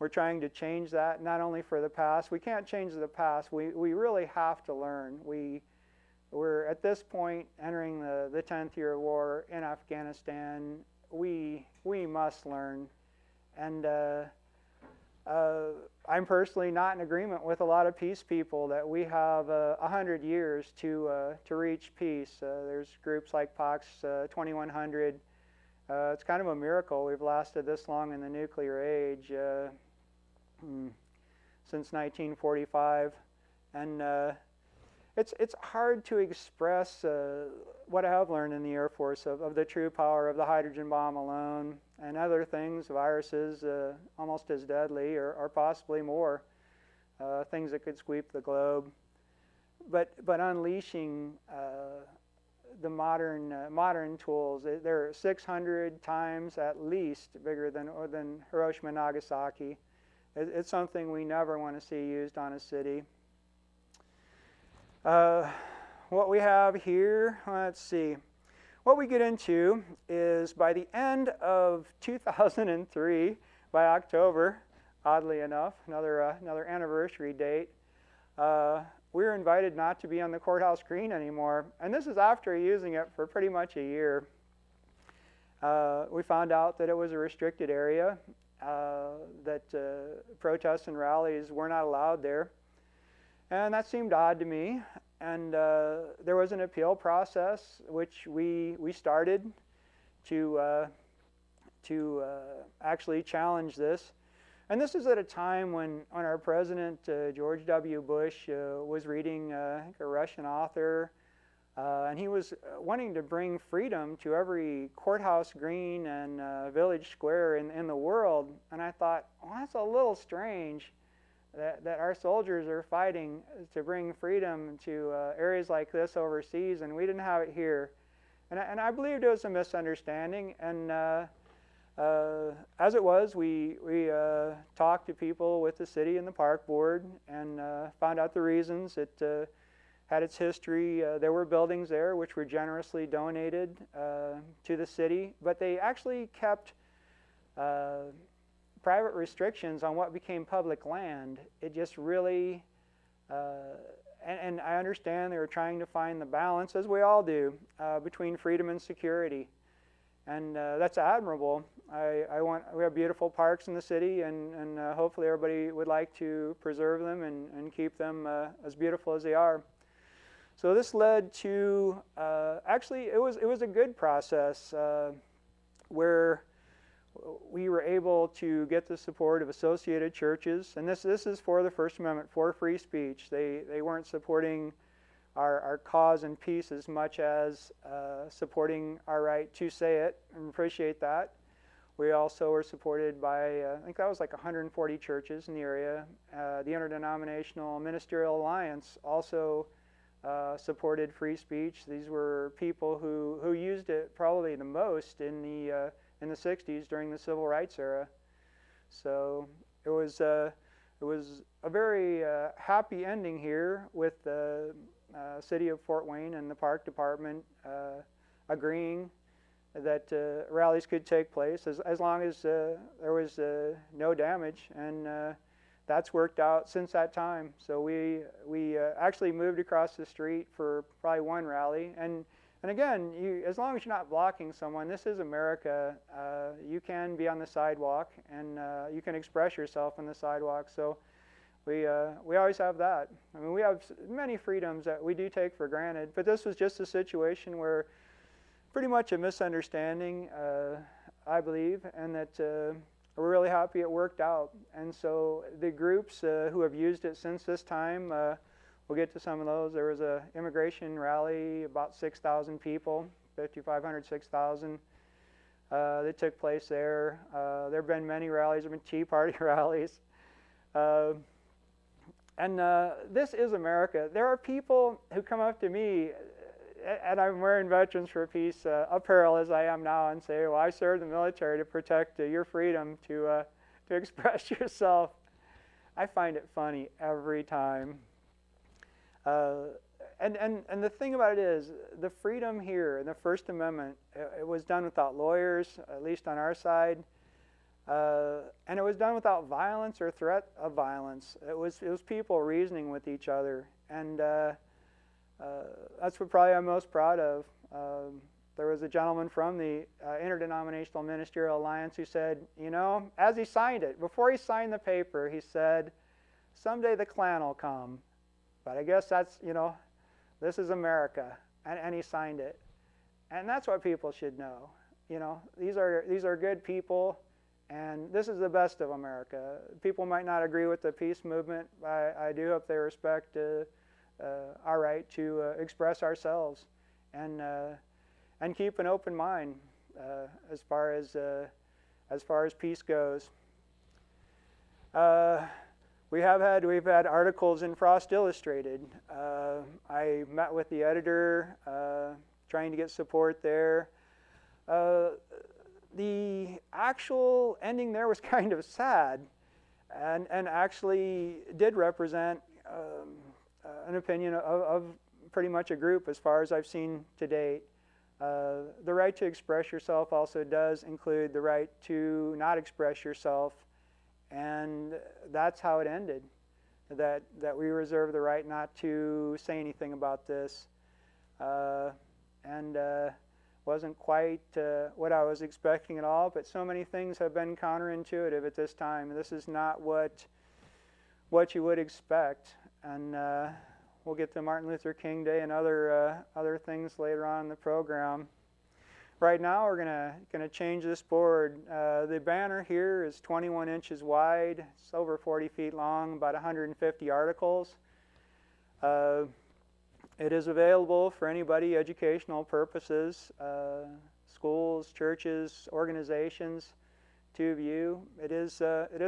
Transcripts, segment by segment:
we're trying to change that, not only for the past. We can't change the past. We really have to learn. We're at this point entering the 10th year of war in Afghanistan. We must learn. And I'm personally not in agreement with a lot of peace people that we have 100 years to reach peace. There's groups like POX 2100. It's kind of a miracle we've lasted this long in the nuclear age since 1945, and it's hard to express what I have learned in the Air Force of the true power of the hydrogen bomb alone and other things, viruses almost as deadly or possibly more, things that could sweep the globe. But unleashing the modern tools, they're 600 times at least bigger than Hiroshima and Nagasaki. It's something we never want to see used on a city. What we have here, let's see. What we get into is by the end of 2003, by October, oddly enough, another anniversary date, we were invited not to be on the courthouse green anymore. And this is after using it for pretty much a year. We found out that it was a restricted area, that protests and rallies were not allowed there. And that seemed odd to me. And there was an appeal process which we started to actually challenge this. And this is at a time when our president, George W. Bush, was reading I think a Russian author, and he was wanting to bring freedom to every courthouse green and village square in the world. And I thought, well, that's a little strange that our soldiers are fighting to bring freedom to areas like this overseas, and we didn't have it here. And I believed it was a misunderstanding. And as it was, we talked to people with the city and the park board and found out the reasons. It had its history. There were buildings there which were generously donated to the city, but they actually kept private restrictions on what became public land. It just really, and I understand they were trying to find the balance, as we all do, between freedom and security. And that's admirable. We have beautiful parks in the city, and hopefully everybody would like to preserve them and keep them as beautiful as they are. So this led to, actually it was a good process where we were able to get the support of associated churches, and this is for the First Amendment, for free speech. They weren't supporting our cause and peace as much as supporting our right to say it, and appreciate that. We also were supported by, I think that was like 140 churches in the area. The Interdenominational Ministerial Alliance also supported free speech. These were people who used it probably the most in the 60s during the Civil Rights era. So it was a very happy ending here with the City of Fort Wayne and the Park Department agreeing that rallies could take place as long as there was no damage, and that's worked out since that time. So we actually moved across the street for probably one rally, and again, as long as you're not blocking someone, this is America. You can be on the sidewalk, and you can express yourself on the sidewalk. So we always have that. I mean, we have many freedoms that we do take for granted, but this was just a situation where pretty much a misunderstanding, I believe, and that we're really happy it worked out. And so the groups who have used it since this time, we'll get to some of those. There was an immigration rally, about 6,000 people, 5,500, 6,000 that took place there. There have been many rallies. There have been Tea Party rallies. And this is America. There are people who come up to me, and I'm wearing Veterans for Peace apparel as I am now, and say, well, I served the military to protect your freedom to express yourself. I find it funny every time. And the thing about it is, the freedom here in the First Amendment, it was done without lawyers, at least on our side. And it was done without violence or threat of violence. It was people reasoning with each other, and that's what probably I'm most proud of. There was a gentleman from the Interdenominational Ministerial Alliance who said, as he signed it, before he signed the paper, he said, "Someday the Klan will come, but I guess that's, this is America," and he signed it. And that's what people should know. These are good people. And this is the best of America. People might not agree with the peace movement. I do hope they respect our right to express ourselves and keep an open mind as far as peace goes. We've had articles in Frost Illustrated. I met with the editor, trying to get support there. The actual ending there was kind of sad, and actually did represent an opinion of pretty much a group as far as I've seen to date. The right to express yourself also does include the right to not express yourself, and that's how it ended, that we reserve the right not to say anything about this. Wasn't quite what I was expecting at all, but so many things have been counterintuitive at this time. This is not what you would expect, and we'll get to Martin Luther King Day and other things later on in the program. Right now, we're gonna change this board. The banner here is 21 inches wide. It's over 40 feet long, about 150 articles. It is available for anybody, educational purposes, schools, churches, organizations, to view. It is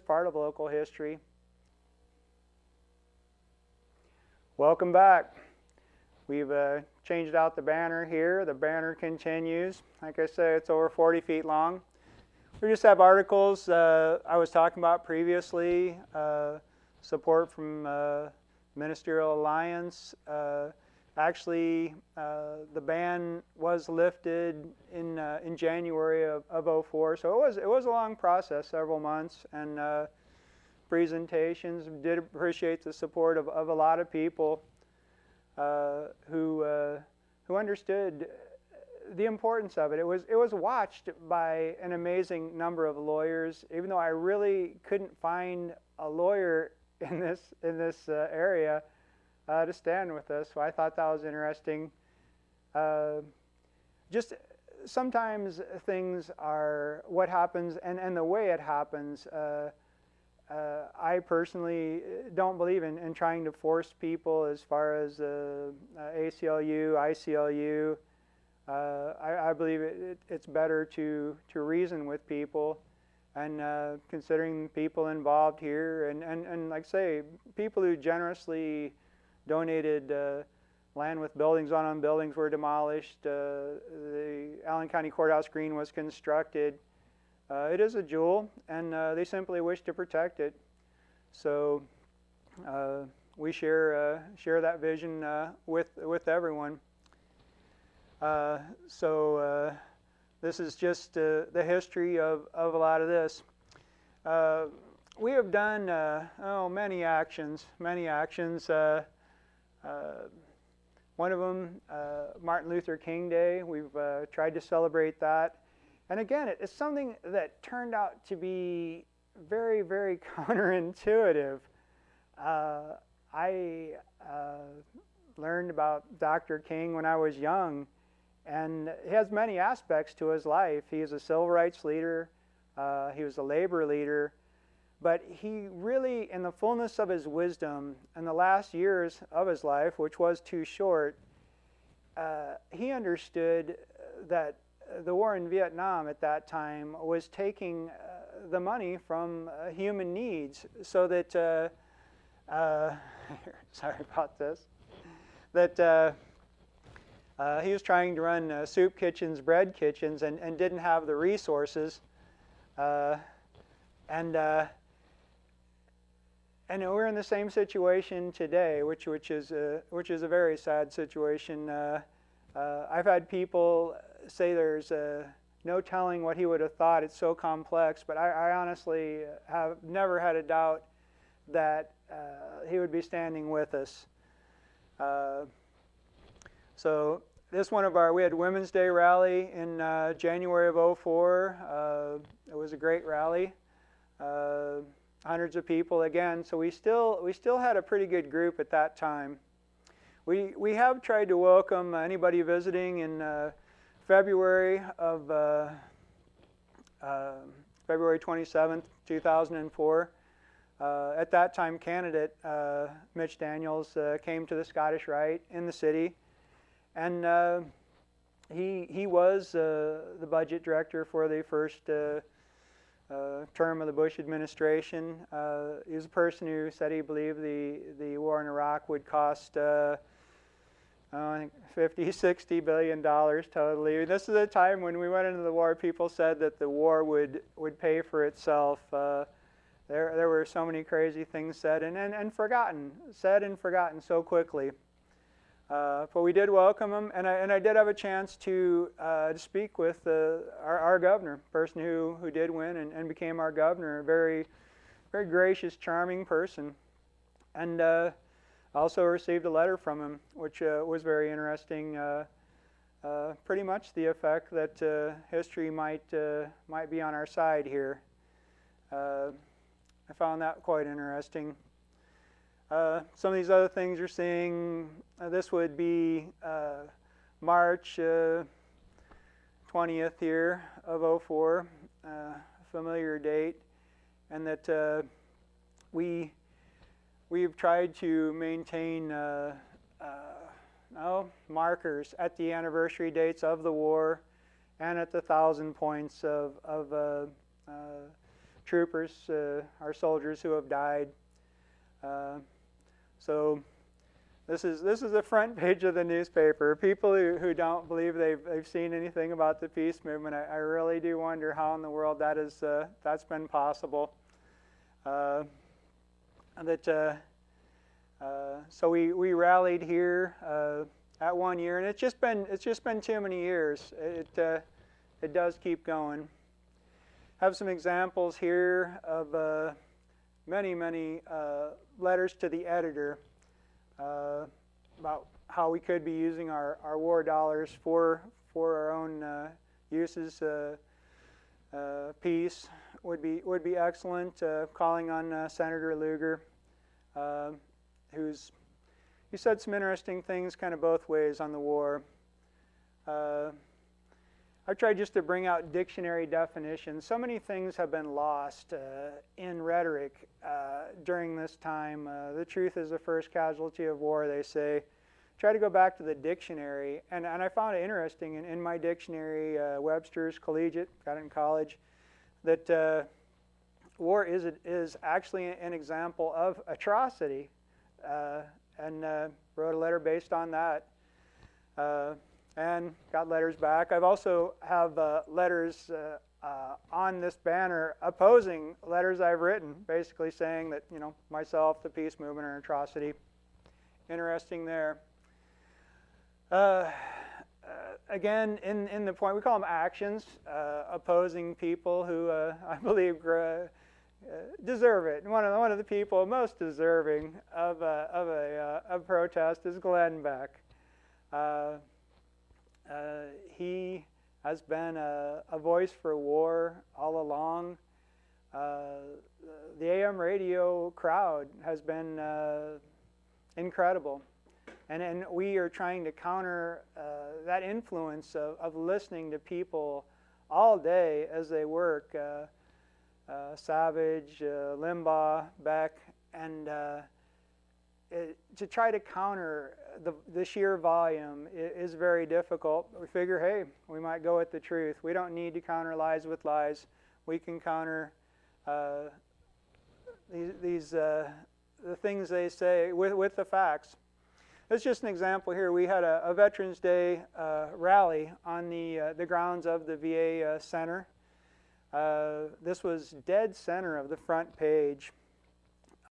part of local history. Welcome back. We've changed out the banner here. The banner continues. Like I say, it's over 40 feet long. We just have articles I was talking about previously, support from Ministerial Alliance. Actually, the ban was lifted in January of 04, so it was a long process, several months, and presentations. Did appreciate the support of a lot of people who understood the importance of it. It was watched by an amazing number of lawyers, even though I really couldn't find a lawyer in this area to stand with us. So I thought that was interesting. Just sometimes things are what happens and the way it happens. I personally don't believe in trying to force people as far as ACLU, ICLU. I believe it's better to reason with people, and considering people involved here, and like I say, people who generously donated land with buildings on them. Buildings were demolished. The Allen County Courthouse Green was constructed. It is a jewel, and they simply wish to protect it. So we share that vision with everyone. So this is just the history of a lot of this. We have done many actions. One of them, Martin Luther King Day. We've tried to celebrate that. And again, it's something that turned out to be very, very counterintuitive. I learned about Dr. King when I was young, and he has many aspects to his life. He is a civil rights leader. He was a labor leader. But he really, in the fullness of his wisdom, in the last years of his life, which was too short, he understood that the war in Vietnam at that time was taking the money from human needs, so that, sorry about this, that he was trying to run soup kitchens, bread kitchens, and didn't have the resources. And we're in the same situation today, which is a very sad situation. I've had people say there's no telling what he would have thought. It's so complex, but I honestly have never had a doubt that he would be standing with us. So this we had Women's Day rally in January of '04. It was a great rally. Hundreds of people again. So we still had a pretty good group at that time. We have tried to welcome anybody visiting in February 27th, 2004. At that time, candidate Mitch Daniels came to the Scottish Rite in the city, and he was the budget director for the first term of the Bush administration. He was a person who said he believed the war in Iraq would cost I think $50-60 billion totally. This is a time when we went into the war, people said that the war would pay for itself. There were so many crazy things said and forgotten so quickly. But we did welcome him, and I did have a chance to speak with our governor, person who did win and became our governor, a very, very gracious, charming person. And also received a letter from him, which was very interesting. Pretty much the effect that history might be on our side here. I found that quite interesting. Some of these other things you're seeing, this would be March 20th here of '04, familiar date, and that we've tried to maintain markers at the anniversary dates of the war and at the 1,000 points of troopers, our soldiers who have died. So this is the front page of the newspaper. People who don't believe they've seen anything about the peace movement, I really do wonder how in the world that's been possible. So we rallied here at 1 year, and it's just been too many years. It does keep going. Have some examples here of many letters to the editor about how we could be using our war dollars for our own uses. Peace would be excellent. Calling on Senator Lugar, he said some interesting things, kind of both ways on the war. I tried just to bring out dictionary definitions. So many things have been lost in rhetoric during this time. The truth is the first casualty of war, they say. Try to go back to the dictionary, and I found it interesting in my dictionary, Webster's Collegiate, got it in college, that war is actually an example of atrocity, and wrote a letter based on that. And got letters back. I've also have letters on this banner opposing letters I've written, basically saying that, myself, the peace movement, are an atrocity. Interesting there. Again, in the point, we call them actions, opposing people who I believe deserve it. One of the people most deserving of a protest is Glenn Beck. He has been a voice for war all along. The AM radio crowd has been incredible. And we are trying to counter that influence of listening to people all day as they work. Savage, Limbaugh, Beck, and to try to counter the sheer volume is very difficult. We figure, hey, we might go with the truth. We don't need to counter lies with lies. We can counter the things they say with the facts. That's just an example here. We had a Veterans Day rally on the grounds of the VA Center. This was dead center of the front page.